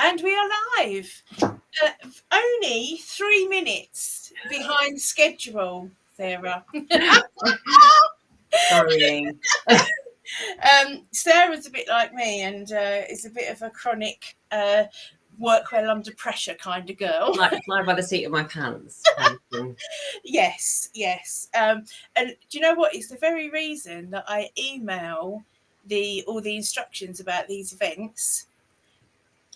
And we are live. Only 3 minutes behind schedule, Sarah. Sorry. Sarah's a bit like me and is a bit of a chronic work well under pressure kind of girl. Like fly by the seat of my pants. Yes. And do you know what? It's the very reason that I email all the instructions about these events.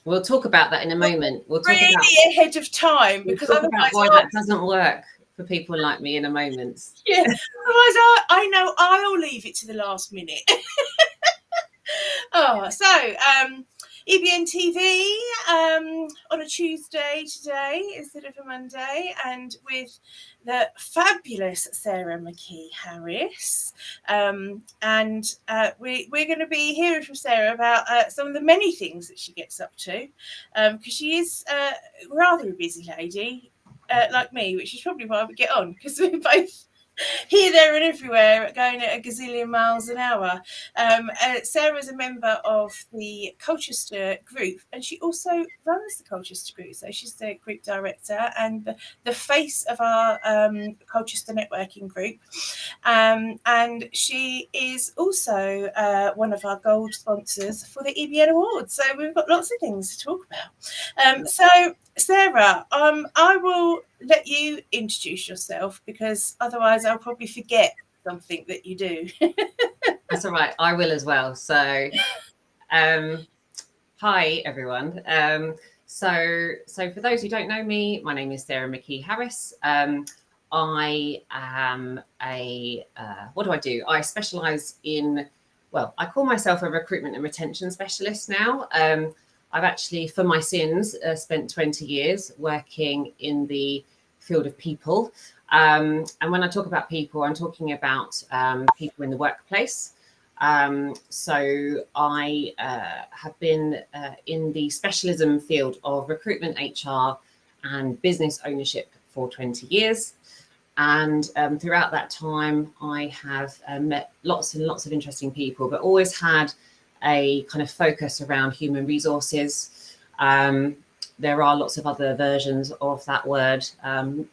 We'll talk about that in a moment. We'll talk really about ahead of time, because about otherwise why that doesn't work for people like me in a moment. Yeah, otherwise I know I'll leave it to the last minute. EBN TV on a Tuesday today instead of a Monday, and with the fabulous Sarah McKee-Harris. We're going to be hearing from Sarah about some of the many things that she gets up to, because she is rather a busy lady, like me, which is probably why we get on, because we're both here, there and everywhere, going at a gazillion miles an hour. Sarah's a member of the Colchester group, and she also runs the Colchester group. So she's the group director and the face of our Colchester networking group. And she is also one of our gold sponsors for the EBN Awards. So we've got lots of things to talk about. So Sarah, I will let you introduce yourself, because otherwise I'll probably forget something that you do. That's all right. I will as well. So, hi everyone. So for those who don't know me, my name is Sarah McKee-Harris. I am what do I do? I specialise in, well, I call myself a recruitment and retention specialist now. I've actually, for my sins, spent 20 years working in the field of people. And when I talk about people, I'm talking about people in the workplace. So I have been in the specialism field of recruitment, HR and business ownership for 20 years. And throughout that time, I have met lots and lots of interesting people, but always had a kind of focus around human resources. There are lots of other versions of that word,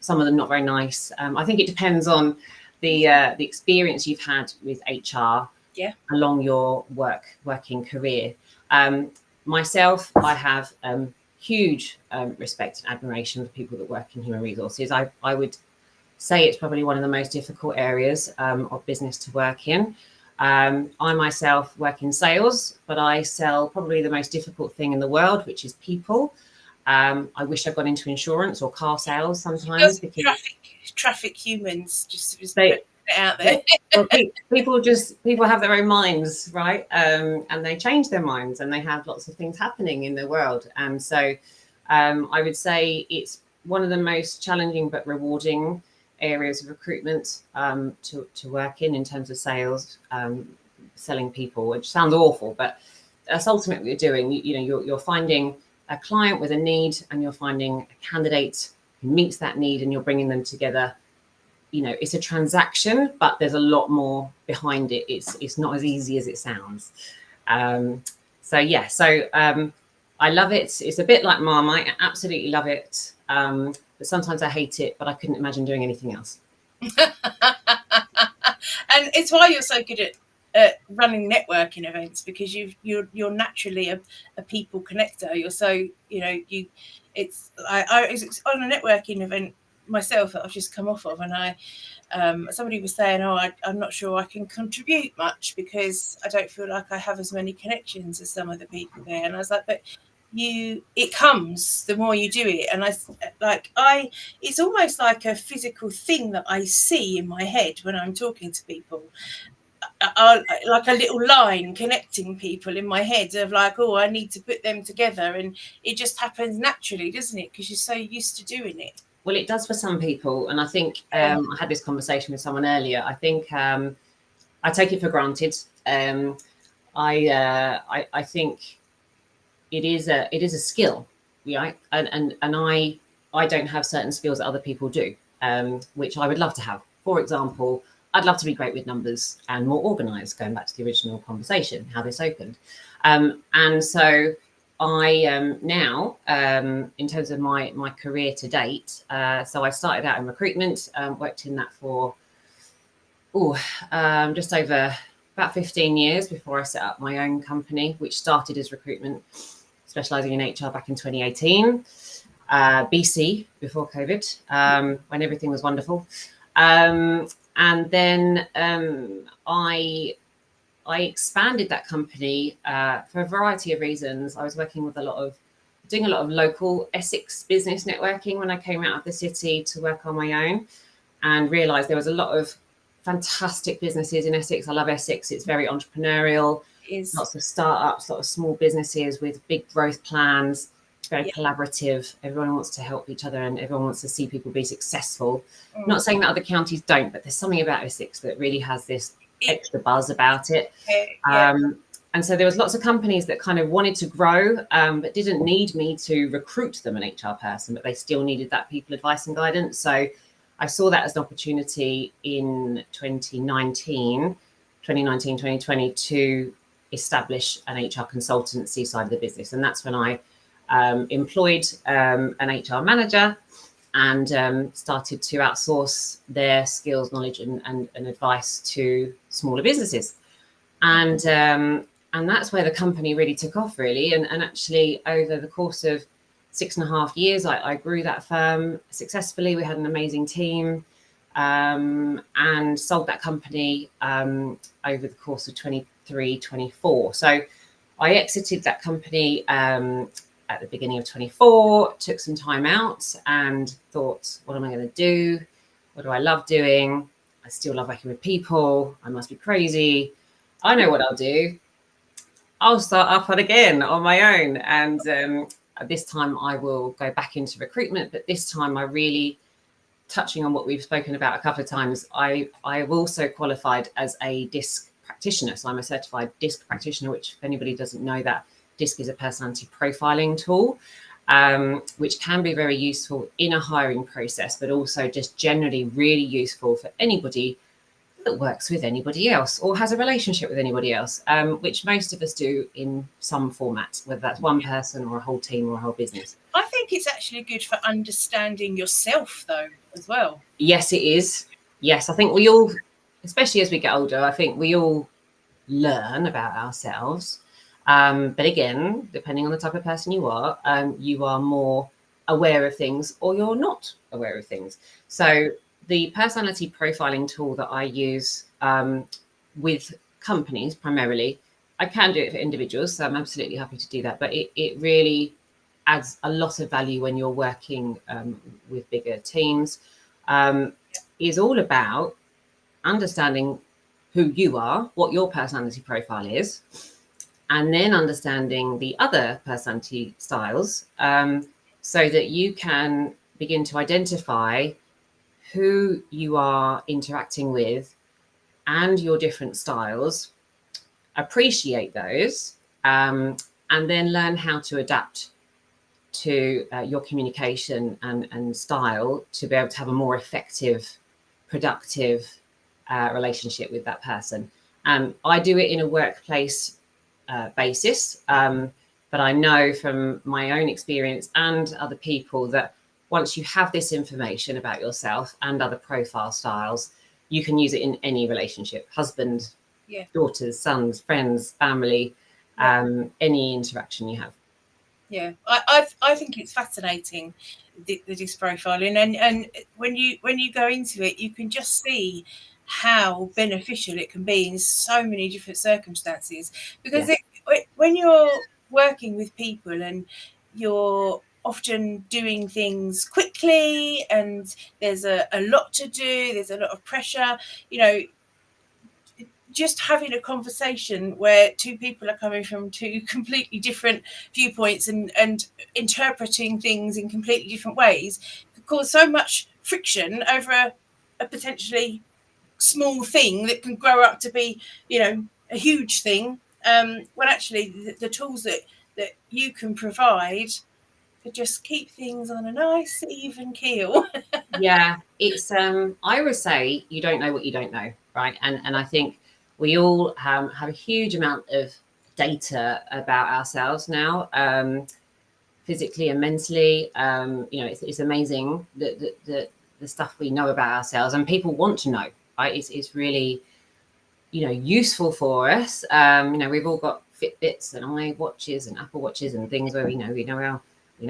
some of them not very nice. I think it depends on the experience you've had with HR along your working career. Myself, I have huge respect and admiration for people that work in human resources. I would say it's probably one of the most difficult areas of business to work in. I myself work in sales, but I sell probably the most difficult thing in the world, which is people. I wish I'd gone into insurance or car sales sometimes. Because traffic humans, just put it out there. Well, people have their own minds, right? And they change their minds, and they have lots of things happening in the world. And so I would say it's one of the most challenging but rewarding areas of recruitment to work in terms of sales, selling people, which sounds awful, but that's ultimately what you're doing. You're finding a client with a need, and you're finding a candidate who meets that need, and you're bringing them together. It's a transaction, but there's a lot more behind it. It's not as easy as it sounds. So I love it. It's a bit like Marmite. I absolutely love it. But sometimes I hate it, but I couldn't imagine doing anything else. And it's why you're so good at running networking events, because you're naturally a people connector. You're so, it's on a networking event myself that I've just come off of, and somebody was saying, I'm not sure I can contribute much because I don't feel like I have as many connections as some of the people there. And I was like, but it comes the more you do it. And it's almost like a physical thing that I see in my head when I'm talking to people. Like a little line connecting people in my head of like, I need to put them together, and it just happens naturally, doesn't it? Because you're so used to doing it. Well, it does for some people, and I think I had this conversation with someone earlier. I think I take it for granted. I think it is a skill, right? And I don't have certain skills that other people do, which I would love to have. For example, I'd love to be great with numbers and more organised. Going back to the original conversation, how this opened, and so I am now, in terms of my career to date, so I started out in recruitment, worked in that for just over about 15 years before I set up my own company, which started as recruitment, specialising in HR back in 2018, BC, before COVID, when everything was wonderful. And then I expanded that company for a variety of reasons. I was working with doing a lot of local Essex business networking when I came out of the city to work on my own, and realised there was a lot of fantastic businesses in Essex. I love Essex. It's very entrepreneurial. Lots of startups, lots of small businesses with big growth plans. It's very collaborative. Everyone wants to help each other and everyone wants to see people be successful. Not saying that other counties don't, but there's something about Essex that really has this extra buzz about it. And so there was lots of companies that kind of wanted to grow, but didn't need me to recruit them an HR person, but they still needed that people advice and guidance. So I saw that as an opportunity in 2019, 2020 to establish an HR consultancy side of the business. And that's when I employed an HR manager and started to outsource their skills, knowledge and advice to smaller businesses. And that's where the company really took off, really. And actually, over the course of 6.5 years, I grew that firm successfully. We had an amazing team, and sold that company over the course of 23, 24. So I exited that company at the beginning of 24, took some time out and thought, what am I going to do? What do I love doing? I still love working with people. I must be crazy. I know what I'll do. I'll start up again on my own. And this time I will go back into recruitment, but this time I really, touching on what we've spoken about a couple of times, I've also qualified as a DISC practitioner. So I'm a certified DISC practitioner, which if anybody doesn't know that, DISC is a personality profiling tool, which can be very useful in a hiring process, but also just generally really useful for anybody that works with anybody else or has a relationship with anybody else, which most of us do in some format, whether that's one person or a whole team or a whole business. I think it's actually good for understanding yourself, though, as well. Yes, it is. Yes, I think we all, especially as we get older, I think we all learn about ourselves. But again, depending on the type of person you are more aware of things or you're not aware of things. So the personality profiling tool that I use with companies primarily, I can do it for individuals, so I'm absolutely happy to do that. But it really adds a lot of value when you're working with bigger teams, is all about understanding who you are, what your personality profile is, and then understanding the other personality styles, so that you can begin to identify who you are interacting with and your different styles, appreciate those, and then learn how to adapt to your communication and style to be able to have a more effective, productive relationship with that person. I do it in a workplace basis, but I know from my own experience and other people that once you have this information about yourself and other profile styles, you can use it in any relationship: husband, daughters, sons, friends, family, any interaction you have. Yeah, I think it's fascinating, the DISC profiling, and when you go into it, you can just see how beneficial it can be in so many different circumstances. Because when you're working with people and you're often doing things quickly and there's a lot to do, there's a lot of pressure, just having a conversation where two people are coming from two completely different viewpoints and interpreting things in completely different ways could cause so much friction over a potentially small thing that can grow up to be, a huge thing. When actually the tools that you can provide could just keep things on a nice even keel. Yeah, it's I always say you don't know what you don't know, right? And I think we all have a huge amount of data about ourselves now, physically and mentally. It's amazing the stuff we know about ourselves, and people want to know, right? It's really, useful for us. We've all got Fitbits and iWatches and Apple Watches and things where we know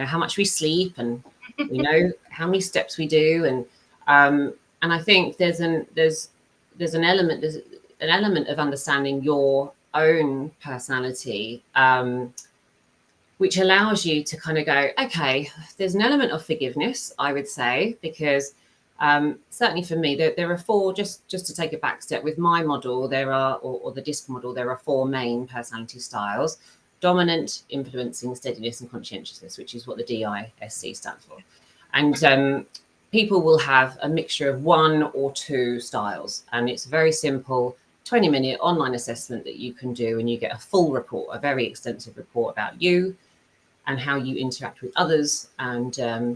how much we sleep, and we know how many steps we do, and I think there's an element of understanding your own personality, which allows you to kind of go, okay, there's an element of forgiveness, I would say, because certainly for me, there are four, just to take a back step, with my model, there are, or the DISC model, there are four main personality styles: dominant, influencing, steadiness, and conscientiousness, which is what the DISC stands for. And people will have a mixture of one or two styles, and it's very simple 20-minute online assessment that you can do, and you get a full report, a very extensive report about you and how you interact with others, and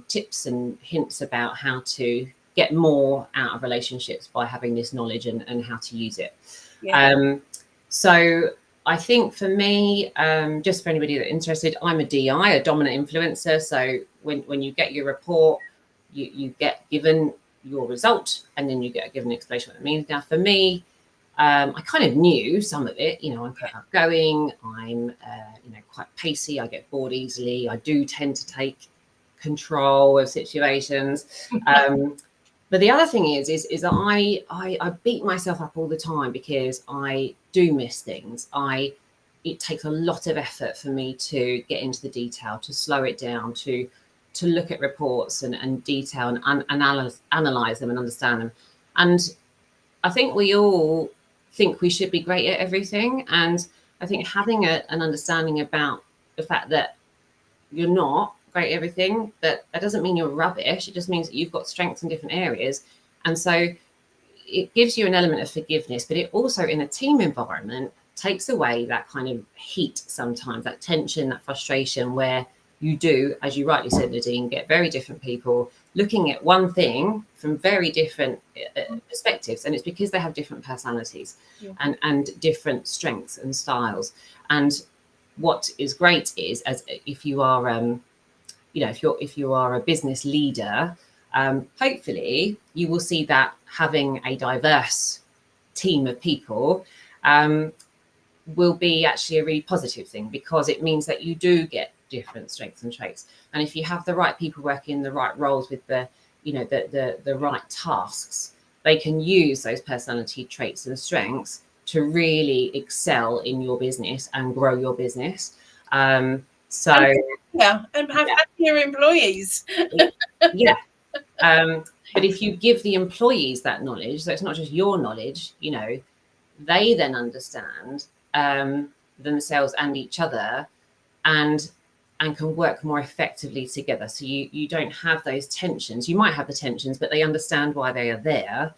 tips and hints about how to get more out of relationships by having this knowledge and how to use it. Yeah. So I think for me, just for anybody that's interested, I'm a DI, a dominant influencer. So when you get your report, you get given your result, and then you get given an explanation what it means. Now, for me, I kind of knew some of it. I'm quite outgoing. I'm, quite pacey. I get bored easily. I do tend to take control of situations. But the other thing is that I beat myself up all the time because I do miss things. It takes a lot of effort for me to get into the detail, to slow it down, to look at reports and detail and analyze them and understand them. And I think we all think we should be great at everything. And I think having an understanding about the fact that you're not great at everything, that doesn't mean you're rubbish. It just means that you've got strengths in different areas. And so it gives you an element of forgiveness, but it also, in a team environment, takes away that kind of heat sometimes, that tension, that frustration, where you do, as you rightly said, Nadine, get very different people looking at one thing from very different perspectives. And it's because they have different personalities, yeah, and different strengths and styles. And what is great is, as if you are, if you are a business leader, hopefully you will see that having a diverse team of people will be actually a really positive thing, because it means that you do get different strengths and traits. And if you have the right people working in the right roles with the right tasks, they can use those personality traits and strengths to really excel in your business and grow your business. And have happier employees. Yeah. But if you give the employees that knowledge, so it's not just your knowledge, they then understand themselves and each other, and can work more effectively together. So you don't have those tensions. You might have the tensions, but they understand why they are there,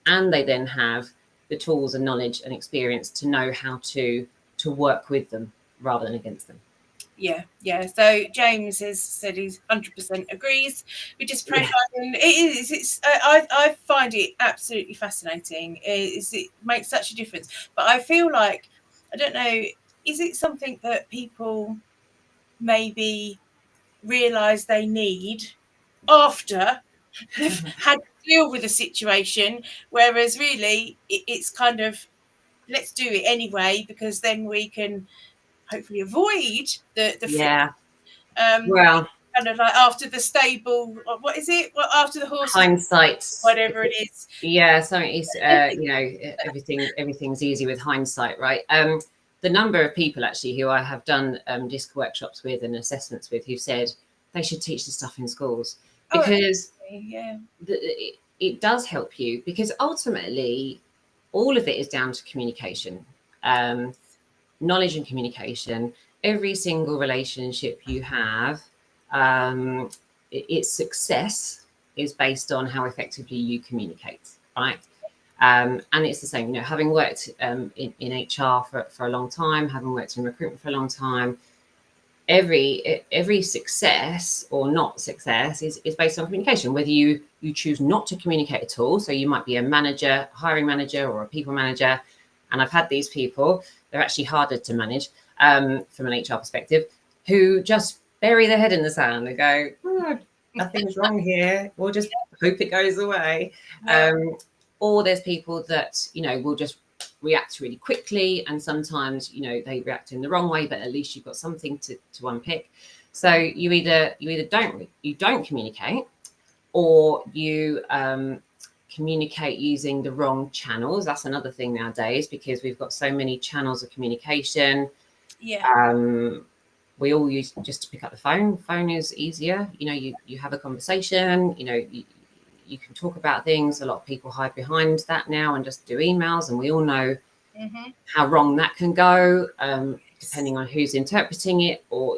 and they then have the tools and knowledge and experience to know how to work with them rather than against them. Yeah. So James has said he's 100% agrees with this profile, and I find it absolutely fascinating. It makes such a difference. But I feel like, I don't know, is it something that people maybe realise they need after they've had to deal with a situation, whereas really it's kind of, let's do it anyway, because then we can hopefully avoid the well, kind of like after the stable, what is it? Well, after the horse, hindsight, whatever it is. Yeah, so it's everything's easy with hindsight, right? The number of people actually who I have done DISC workshops with and assessments with, who said they should teach this stuff in schools, because it does help you, because ultimately all of it is down to communication, knowledge and communication. Every single relationship you have, its success is based on how effectively you communicate, right? And it's the same, having worked in HR for a long time, having worked in recruitment for a long time, every success or not success is based on communication, whether you choose not to communicate at all. So you might be a manager, hiring manager, or a people manager. And I've had these people, they're actually harder to manage. from an HR perspective, who just bury their head in the sand and go, oh, nothing's wrong here. We'll just hope it goes away. Yeah. Or there's people that, will just react really quickly, and sometimes, they react in the wrong way, but at least you've got something to unpick. So you either don't communicate, or you communicate using the wrong channels. That's another thing nowadays, because we've got so many channels of communication. We all use just to pick up the phone. Phone is easier. You have a conversation, you can talk about things. A lot of people hide behind that now and just do emails, and we all know how wrong that can go, depending on who's interpreting it, or,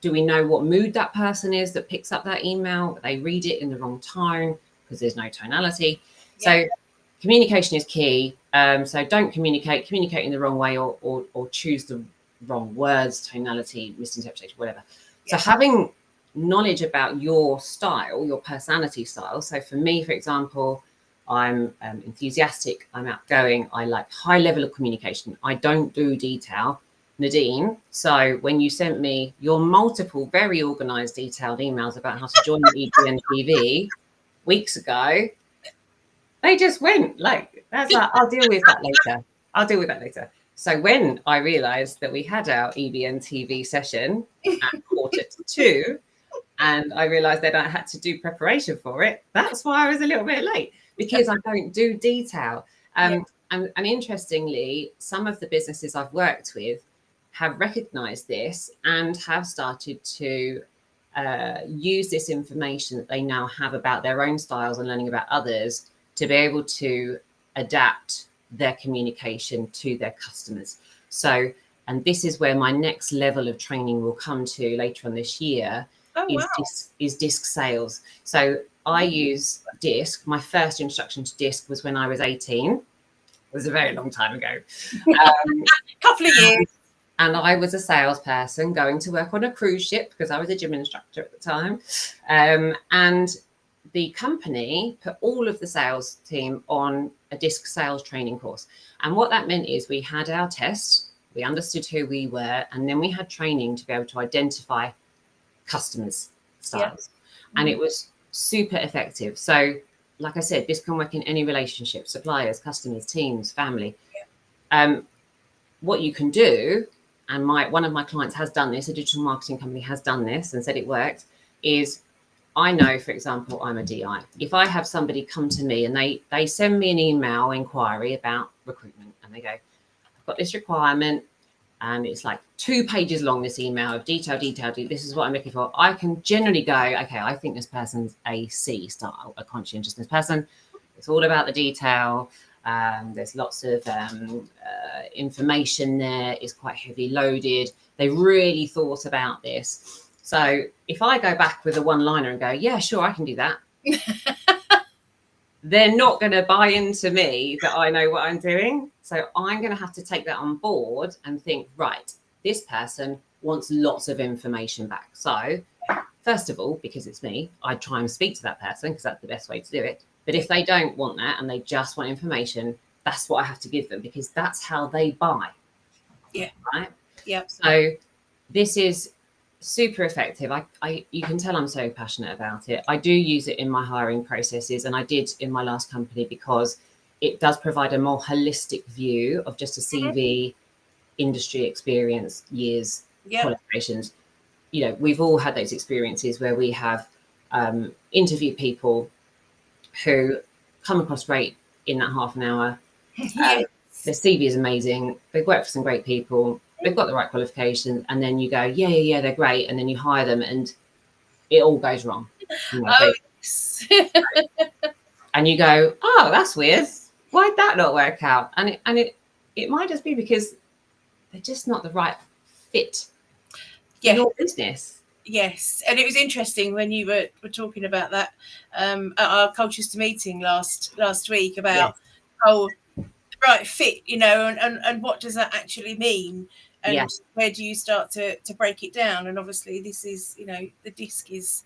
do we know what mood that person is that picks up that email? They read it in the wrong tone because there's no tonality. So communication is key. So don't communicate in the wrong way, or choose the wrong words, tonality, misinterpretation, whatever. So having knowledge about your style, your personality style. So for me, for example, I'm enthusiastic, I'm outgoing, I like high level of communication. I don't do detail. Nadine, so when you sent me your multiple very organized, detailed emails about how to join EBN TV weeks ago, they just went like, that's like, I'll deal with that later. So when I realized that we had our EBN TV session at 1:45, and I realized that I had to do preparation for it, that's why I was a little bit late, because I don't do detail. And interestingly, some of the businesses I've worked with have recognized this and have started to use this information that they now have about their own styles and learning about others to be able to adapt their communication to their customers. So, and this is where my next level of training will come to later on this year. Is disc sales. So I use disc. My first introduction to disc was when I was 18. It was a very long time ago. Couple of years. And I was a salesperson going to work on a cruise ship because I was a gym instructor at the time. And the company put all of the sales team on a disc sales training course. And what that meant is we had our tests, we understood who we were, and then we had training to be able to identify customers' styles. And it was super effective. So like I said, this can work in any relationship: suppliers, customers, teams, family. What you can do, and one of my clients has done this, a digital marketing company has done this and said it worked, is I know, for example, I'm a DI. If I have somebody come to me and they send me an email inquiry about recruitment, and they go, I've got this requirement, and it's like 2 pages long, this email of detail, this is what I'm looking for. I can generally go, okay, I think this person's a C style, a conscientiousness person. It's all about the detail. There's lots of information there. It's quite heavy loaded. They really thought about this. So if I go back with a one-liner and go, yeah, sure, I can do that, they're not going to buy into me that I know what I'm doing. So I'm going to have to take that on board and think, right, this person wants lots of information back. So first of all, because it's me, I try and speak to that person because that's the best way to do it. But if they don't want that and they just want information, that's what I have to give them, because that's how they buy. Yeah. Right. Yeah. So this is super effective. You can tell I'm so passionate about it. I do use it in my hiring processes, and I did in my last company, because it does provide a more holistic view of just a CV, industry experience, years, qualifications. We've all had those experiences where we have interviewed people who come across great in that half an hour. Their CV is amazing. They've worked for some great people. They've got the right qualifications, and then you go, yeah, they're great, and then you hire them, and it all goes wrong. And you go, oh, that's weird. Why'd that not work out? And it might just be because they're just not the right fit for your business. Yes, and it was interesting when you were talking about that at our Colchester meeting last week about the right fit, and what does that actually mean, and where do you start to break it down? And obviously, this is the disc is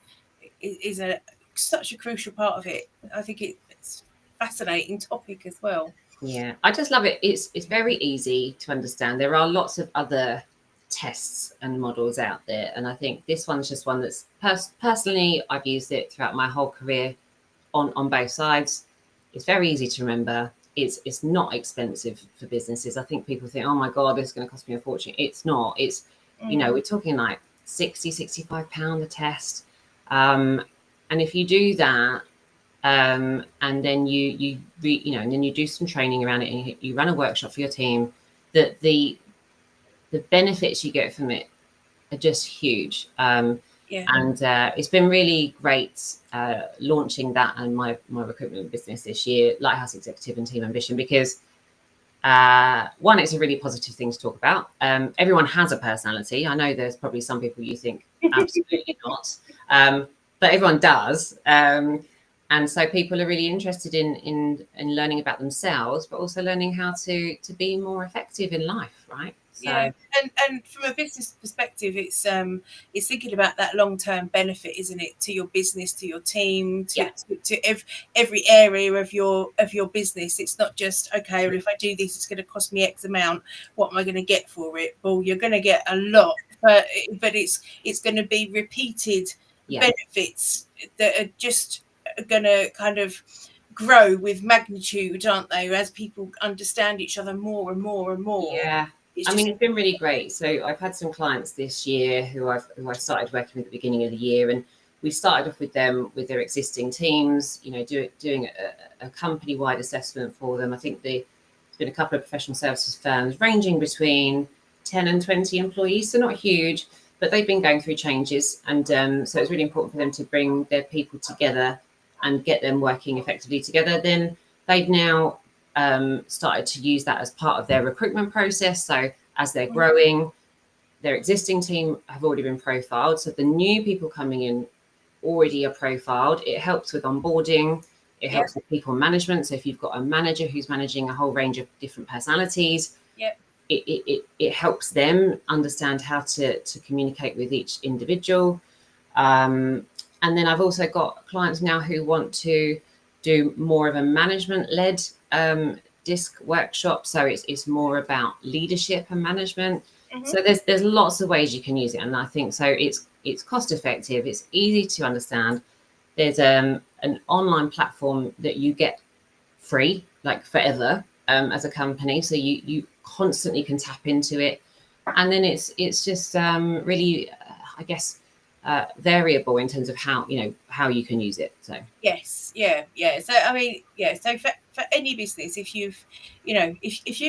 such a crucial part of it. I think it's a fascinating topic as well. Yeah, I just love it. It's very easy to understand. There are lots of other tests and models out there, and I think this one's just one that's personally I've used it throughout my whole career on both sides. It's very easy to remember. It's not expensive for businesses. I think people think, oh my God, this is going to cost me a fortune. It's not. It's, we're talking like 60, 65 pound a test. And if you do that, and then you and then you do some training around it, and you run a workshop for your team, that the benefits you get from it are just huge. And it's been really great launching that and my recruitment business this year, Lighthouse Executive and Team Ambition, because one, it's a really positive thing to talk about. Everyone has a personality. I know there's probably some people you think absolutely not, but everyone does. And so people are really interested in learning about themselves, but also learning how to be more effective in life, right? So, yeah, and from a business perspective, it's thinking about that long-term benefit, isn't it, to your business, to your team, to every area of your business. It's not just, okay, well, if I do this, it's going to cost me X amount. What am I going to get for it? Well, you're going to get a lot, but it's going to be repeated benefits that are just going to kind of grow with magnitude, aren't they, as people understand each other more and more and more. Yeah. It's been really great. So I've had some clients this year who I started working with at the beginning of the year, and we started off with them with their existing teams, doing a company-wide assessment for them. I think there's been a couple of professional services firms ranging between 10 and 20 employees, so not huge, but they've been going through changes. And so it's really important for them to bring their people together and get them working effectively together. Then they've now started to use that as part of their recruitment process. So as they're growing, their existing team have already been profiled. So the new people coming in already are profiled. It helps with onboarding. It helps with people management. So if you've got a manager who's managing a whole range of different personalities, it helps them understand how to communicate with each individual. And then I've also got clients now who want to do more of a management-led disc workshop. So it's more about leadership and management. So there's lots of ways you can use it, and I think so it's cost effective, it's easy to understand. There's an online platform that you get free, like forever, as a company, so you constantly can tap into it. And then it's just really I guess variable in terms of how you can use it. So so for any business, if you've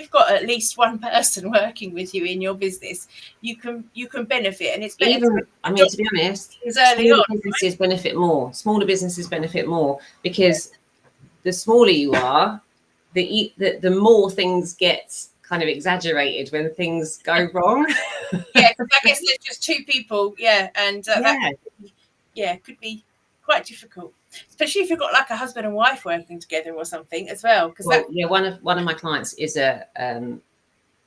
got at least one person working with you in your business, you can benefit. And it's better to be honest, smaller businesses benefit more because the smaller you are, the more things get kind of exaggerated when things go wrong. I guess there's just two people, and that could be quite difficult, especially if you've got like a husband and wife working together or something as well. One of my clients is a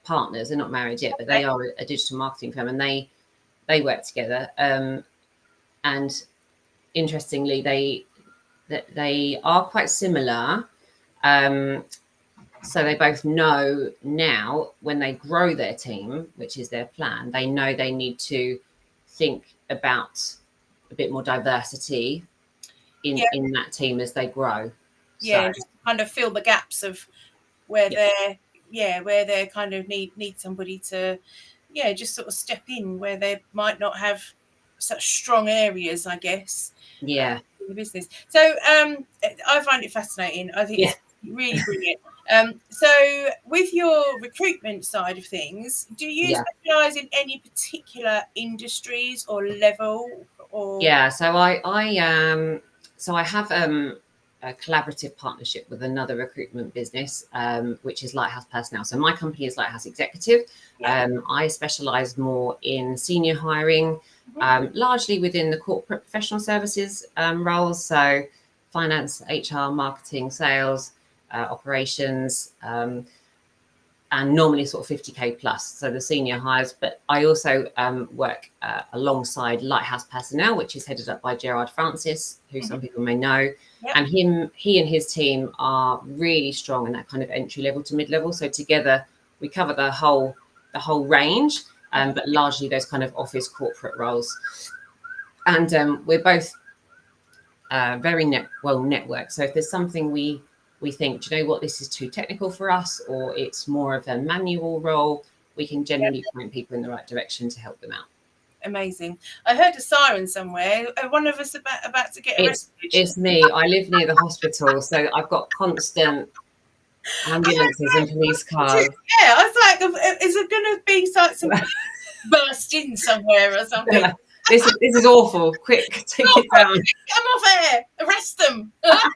partners. They're not married yet, but they are a digital marketing firm, and they work together. And interestingly, they are quite similar. So they both know now when they grow their team, which is their plan, they know they need to think about a bit more diversity in that team as they grow. Just kind of fill the gaps of where they're kind of need somebody to just sort of step in where they might not have such strong areas, I guess. In the business. So I find it fascinating. I think it's really brilliant. So with your recruitment side of things, do you specialize in any particular industries or level? Or so I have a collaborative partnership with another recruitment business, which is Lighthouse Personnel. So my company is Lighthouse Executive. I specialize more in senior hiring, largely within the corporate professional services roles, so finance, HR, marketing, sales, operations, and normally sort of 50k plus, so the senior hires. But I also work alongside Lighthouse Personnel, which is headed up by Gerard Francis, who some people may know. And he and his team are really strong in that kind of entry level to mid level. So together we cover the whole range. but largely those kind of office corporate roles. And we're both very well networked. So if there's something we think, do you know what, this is too technical for us, or it's more of a manual role, we can generally point people in the right direction to help them out. Amazing. I heard a siren somewhere. One of us about to get arrested. It's me. I live near the hospital, so I've got constant ambulances and police cars. Yeah, I was like, is it going to be some burst in somewhere or something? This is awful. Quick, take it down. Come off air. Arrest them. Oh,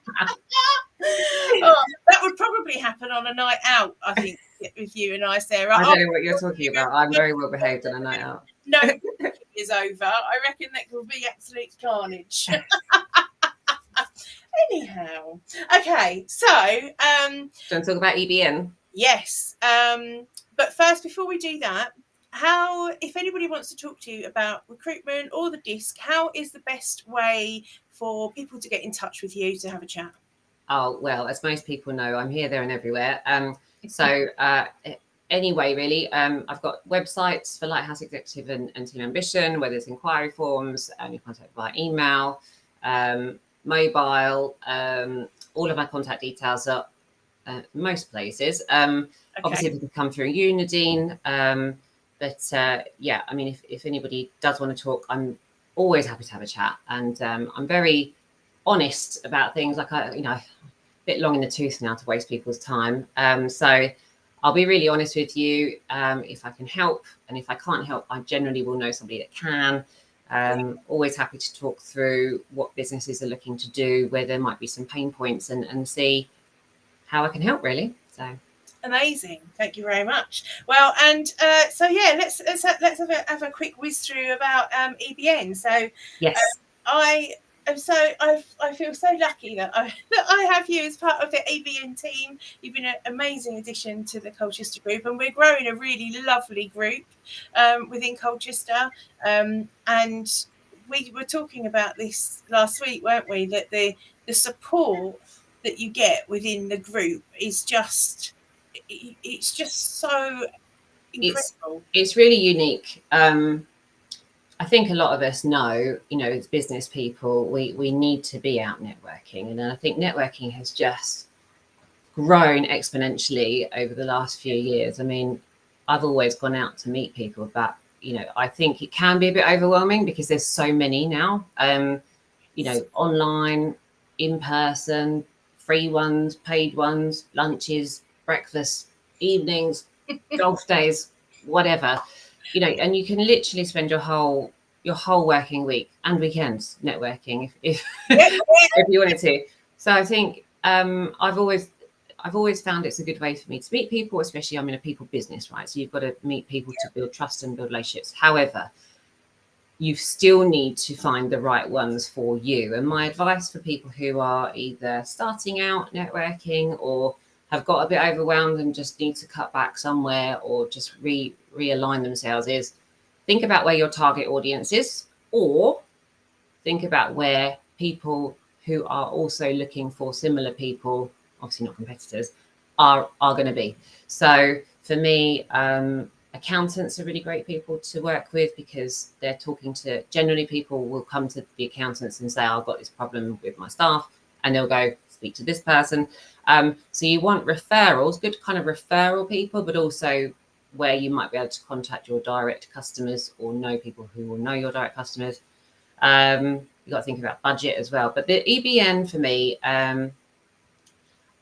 that would probably happen on a night out, I think, with you and I, Sarah. I don't know what you're talking about. I'm very well behaved on a night out. No, is over. I reckon that will be absolute carnage. Anyhow, okay, so do you want to talk about EBN? Yes, but first, before we do that, if anybody wants to talk to you about recruitment or the disc, how is the best way for people to get in touch with you to have a chat? Oh, well, as most people know, I'm here, there and everywhere. So anyway, really, I've got websites for Lighthouse Executive and Team Ambition, where there's inquiry forms, you contact by email, mobile. All of my contact details are most places. Obviously, they can come through Unidine. But yeah, I mean, if anybody does want to talk, I'm always happy to have a chat. And I'm very honest about things. Like, a bit long in the tooth now to waste people's time. So I'll be really honest with you if I can help. And if I can't help, I generally will know somebody that can. Always happy to talk through what businesses are looking to do, where there might be some pain points, and see how I can help, really. So amazing, thank you very much. Well, and so yeah, let's have a quick whiz through about EBN. So yes, I feel so lucky that I have you as part of the EBN team. You've been an amazing addition to the Colchester group, and we're growing a really lovely group within Colchester. And we were talking about this last week, weren't we? That the support that you get within the group is just so incredible. It's really unique. I think a lot of us know, as business people, we need to be out networking. And I think networking has just grown exponentially over the last few years. I mean, I've always gone out to meet people, but, I think it can be a bit overwhelming because there's so many now, online, in person, free ones, paid ones, lunches, breakfast, evenings, golf days, whatever. And you can literally spend your whole working week and weekends networking if you wanted to. So I think I've always found it's a good way for me to meet people, especially I'm in a people business, right? So you've got to meet people to build trust and build relationships. However, you still need to find the right ones for you. And my advice for people who are either starting out networking or have got a bit overwhelmed and just need to cut back somewhere or just realign themselves is think about where your target audience is, or think about where people who are also looking for similar people, obviously not competitors, are going to be. So for me, accountants are really great people to work with because they're talking to, generally people will come to the accountants and say, I've got this problem with my staff, and they'll go speak to this person. So you want referrals, good kind of referral people, but also where you might be able to contact your direct customers or know people who will know your direct customers. You've got to think about budget as well. But the EBN for me,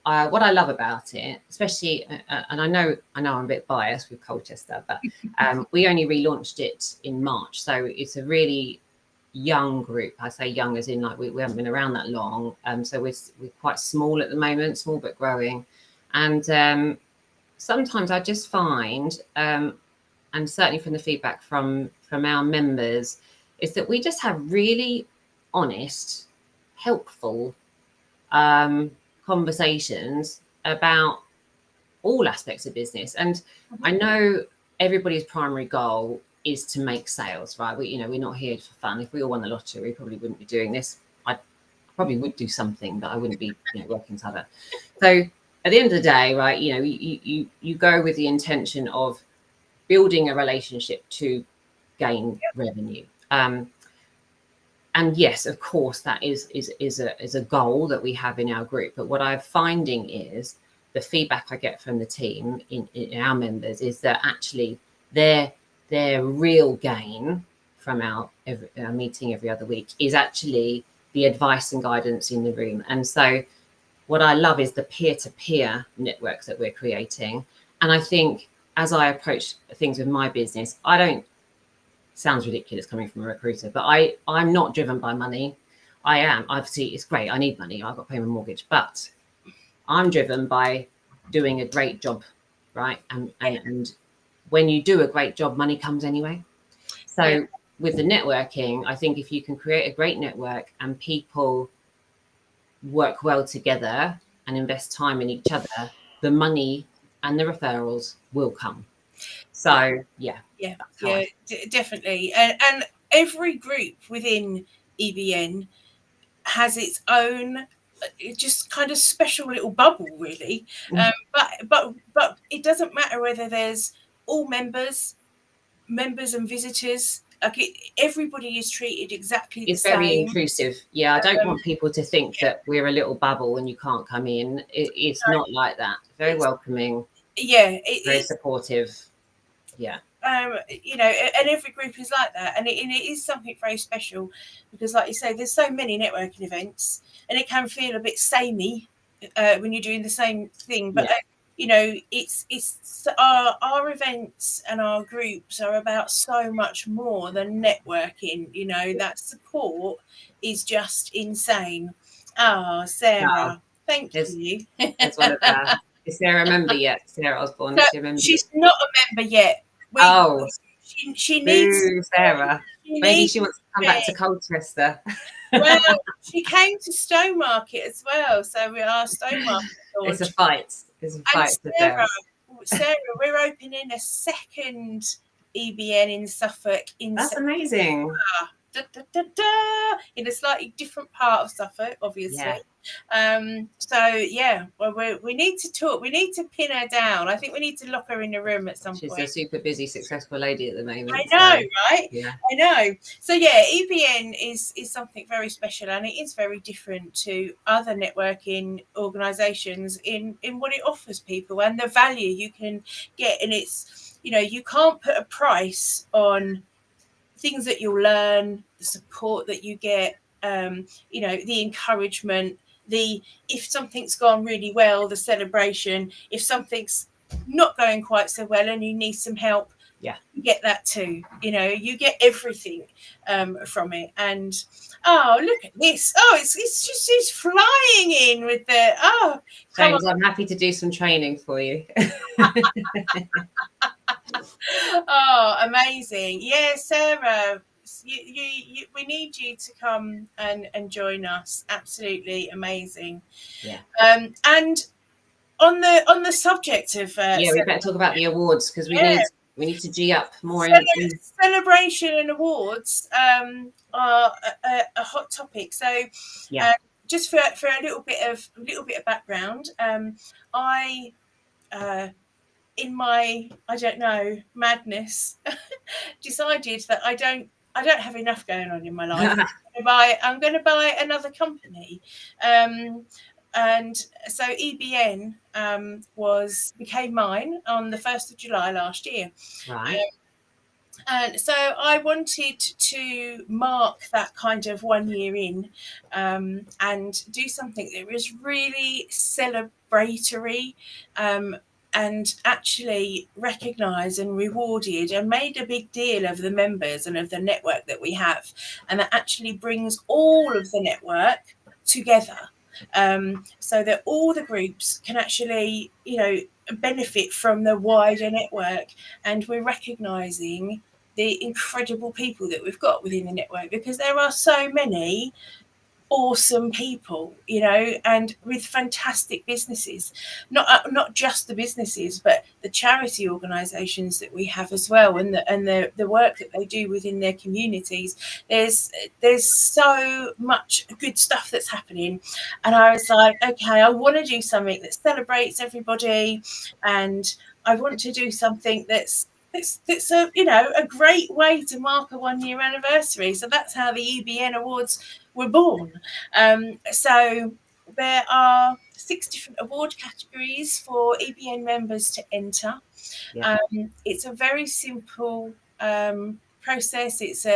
what I love about it, especially, and I know I'm a bit biased with Colchester, but we only relaunched it in March. So it's a really young group. I say young as in like we haven't been around that long. So we're quite small at the moment, small but growing. And sometimes I just find, and certainly from the feedback from our members, is that we just have really honest, helpful conversations about all aspects of business. And I know everybody's primary goal is to make sales, right? We're not here for fun. If we all won the lottery, we probably wouldn't be doing this. I probably would do something, but I wouldn't be working harder. So at the end of the day, right, you go with the intention of building a relationship to gain revenue. And yes, of course, that is a goal that we have in our group. But what I'm finding is the feedback I get from the team in our members is that actually their real gain from our meeting every other week is actually the advice and guidance in the room. And so what I love is the peer-to-peer networks that we're creating. And I think as I approach things with my business, I don't, sounds ridiculous coming from a recruiter, but I'm not driven by money. I am, obviously it's great, I need money, I've got to pay my mortgage, but I'm driven by doing a great job, right? And when you do a great job, money comes anyway. So with the networking, I think if you can create a great network and people work well together and invest time in each other, the money and the referrals will come. So definitely. And every group within EBN has its own just kind of special little bubble, really. But it doesn't matter whether there's all members and visitors. Like everybody is treated exactly the same. It's very inclusive. Yeah, I don't want people to think that we're a little bubble and you can't come in. It's not like that. Very welcoming. Yeah, very supportive. Yeah. You know, and every group is like that, and it is something very special because, like you say, there's so many networking events, and it can feel a bit samey when you're doing the same thing. But you know, it's our events and our groups are about so much more than networking. You know, that support is just insane. Oh, Sarah, thank you. That's one of our. Is Sarah a member yet? Sarah Osborne. No, she's not a member yet. She needs Sarah. Maybe she wants to come back to Colchester. Well, she came to Stowmarket as well, so we are Stowmarket. It's a fight. It's a fight. Sarah, we're opening a second EBN in Suffolk. That's amazing. In a slightly different part of Suffolk, obviously. Well, we need to talk. We need to pin her down. I think we need to lock her in a room at some point. She's a super busy, successful lady at the moment. I know, right? Yeah, I know. So EBN is something very special, and it is very different to other networking organisations in what it offers people and the value you can get. And it's, you know, you can't put a price on things that you'll learn, the support that you get, you know, the encouragement, if something's gone really well, the celebration. If something's not going quite so well and you need some help, you get that too. You know, you get everything from it. And look at this. It's flying in with the James, I'm happy to do some training for you. Oh, amazing. Yeah, Sarah, we need you to come and join us. Absolutely amazing. Yeah. And on the subject of we better talk about the awards because we need to G up more. Celebration and awards are a hot topic. So just for a little bit of background, I in my, I don't know, madness, decided that I don't have enough going on in my life. I'm going to buy another company. And so EBN became mine on the 1st of July last year. Right. And so I wanted to mark that kind of 1 year in and do something that was really celebratory and actually recognised and rewarded and made a big deal of the members and of the network that we have, and that actually brings all of the network together so that all the groups can actually, you know, benefit from the wider network. And we're recognising the incredible people that we've got within the network, because there are so many awesome people, you know, and with fantastic businesses, not just the businesses, but the charity organisations that we have as well, and the work that they do within their communities. There's so much good stuff that's happening, and I was like, okay, I want to do something that celebrates everybody, and I want to do something that's it's a great way to mark a 1-year anniversary. So that's how the EBN Awards were born. So there are 6 different award categories for EBN members to enter. Yeah. It's a very simple process. It's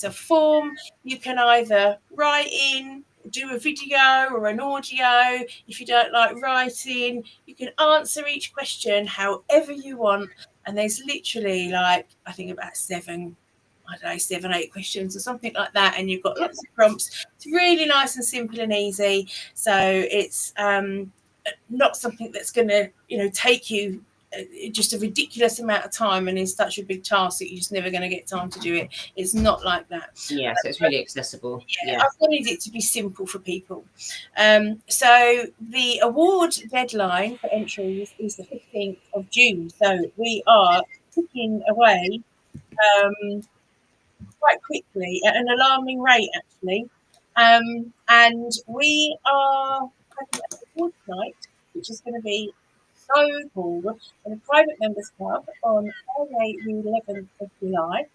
a form. You can either write in, do a video or an audio. If you don't like writing, you can answer each question however you want. And there's literally I think about 7, 8 questions or something like that. And you've got lots of prompts. It's really nice and simple and easy. So it's not something that's going to, take you just a ridiculous amount of time and is such a big task that you're just never going to get time to do it. It's not like that. Yeah, so it's really accessible. Yeah. I wanted it to be simple for people. So the award deadline for entries is the 15th of June. So we are ticking away quite quickly at an alarming rate, actually. And we are having an award night, which is going to be so cool, in a private members club on Friday, the 11th of July.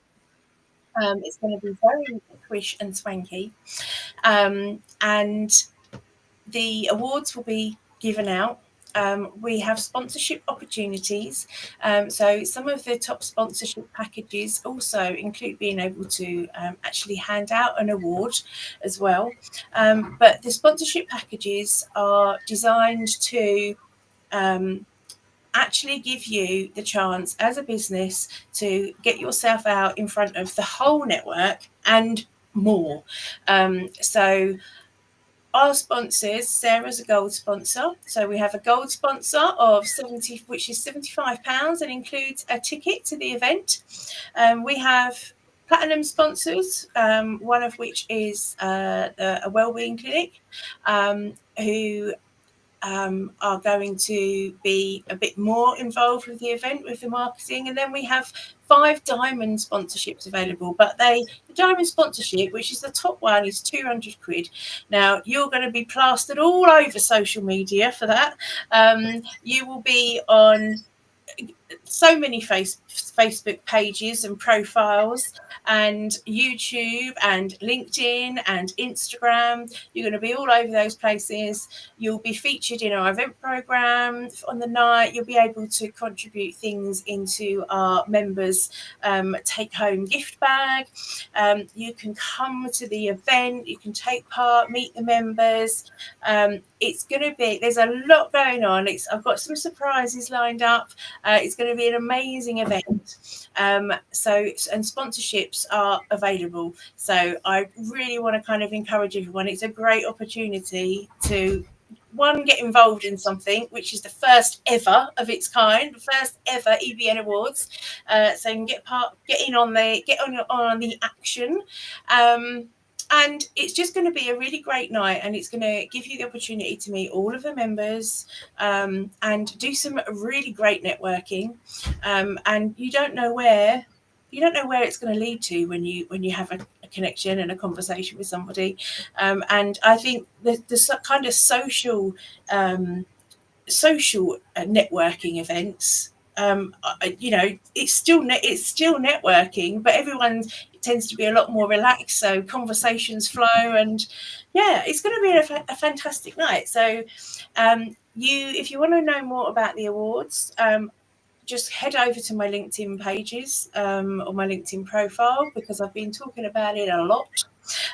It's going to be very squish and swanky. And the awards will be given out. We have sponsorship opportunities. So some of the top sponsorship packages also include being able to actually hand out an award as well. But the sponsorship packages are designed to actually give you the chance as a business to get yourself out in front of the whole network and more. So our sponsors, Sarah's a gold sponsor. So we have a gold sponsor of 70, which is £75 and includes a ticket to the event. We have platinum sponsors, one of which is a wellbeing clinic, who are going to be a bit more involved with the event, with the marketing. And then we have 5 diamond sponsorships available, but the diamond sponsorship, which is the top one, is £200. Now you're going to be plastered all over social media for that. You will be on so many Facebook pages and profiles and YouTube and LinkedIn and Instagram. You're going to be all over those places. You'll be featured in our event program on the night. You'll be able to contribute things into our members' take-home gift bag. You can come to the event. You can take part, meet the members. It's going to be, there's a lot going on. I've got some surprises lined up. It's going to be an amazing event. And sponsorships are available. So I really want to kind of encourage everyone. It's a great opportunity to get involved in something which is the first ever of its kind, the first ever EBN Awards. So you can get on the action. And it's just going to be a really great night, and it's going to give you the opportunity to meet all of the members and do some really great networking. And you don't know where it's going to lead to when you have a connection and a conversation with somebody. And I think the kind of social networking events, it's still networking, but everyone tends to be a lot more relaxed, so conversations flow, and it's going to be a fantastic night. So if you want to know more about the awards, just head over to my LinkedIn pages or my LinkedIn profile, because I've been talking about it a lot.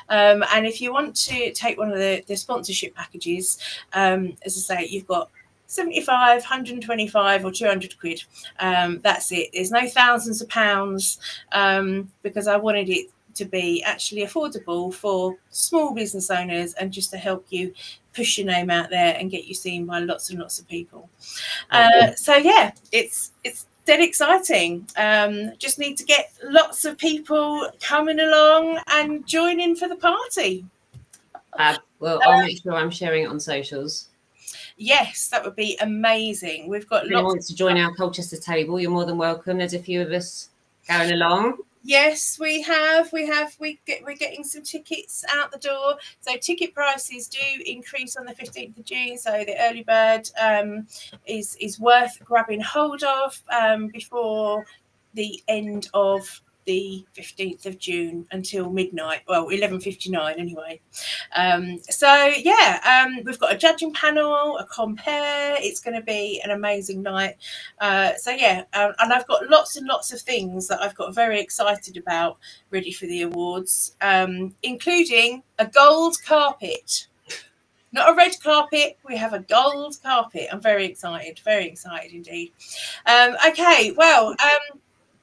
And if you want to take one of the sponsorship packages, as I say, you've got 75, 125 or £200. That's it. There's no thousands of pounds, because I wanted it to be actually affordable for small business owners and just to help you push your name out there and get you seen by lots and lots of people. So it's dead exciting. Just need to get lots of people coming along and joining for the party. Well, I'll make sure I'm sharing it on socials. Yes, that would be amazing. We've got if anyone wants to join our Colchester table, you're more than welcome. There's a few of us going along. Yes, we're getting some tickets out the door. So ticket prices do increase on the 15th of June. So the early bird is worth grabbing hold of before the end of the 15th of June until midnight. Well, 11:59 anyway. We've got a judging panel, a compare. It's going to be an amazing night. And I've got lots and lots of things that I've got very excited about ready for the awards, including a gold carpet. Not a red carpet, we have a gold carpet. I'm very excited indeed.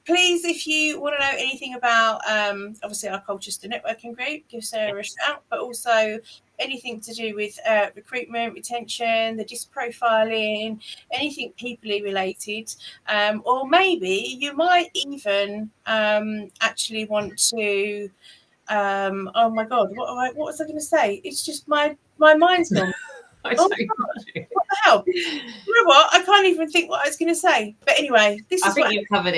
Please, if you want to know anything about obviously our Colchester networking group, give Sarah a shout, but also anything to do with recruitment, retention, the disc profiling, anything peoply related, or maybe you might even actually want to oh my god, what was I going to say? It's just my mind's gone. I Oh my God, what the hell? You know what? I can't even think what I was going to say. But anyway, I think you've covered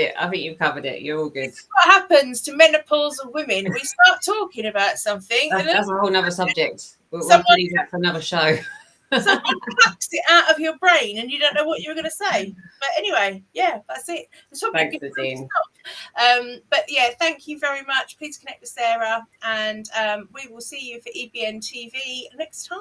it. You're all good. This is what happens to menopausal women. We start talking about something. That's a whole nother subject. We'll leave that for another show. Someone plucks it out of your brain and you don't know what you were going to say. But anyway, yeah, that's it. Thanks, Nadine. But yeah, thank you very much. Please connect with Sarah, and we will see you for EBN TV next time.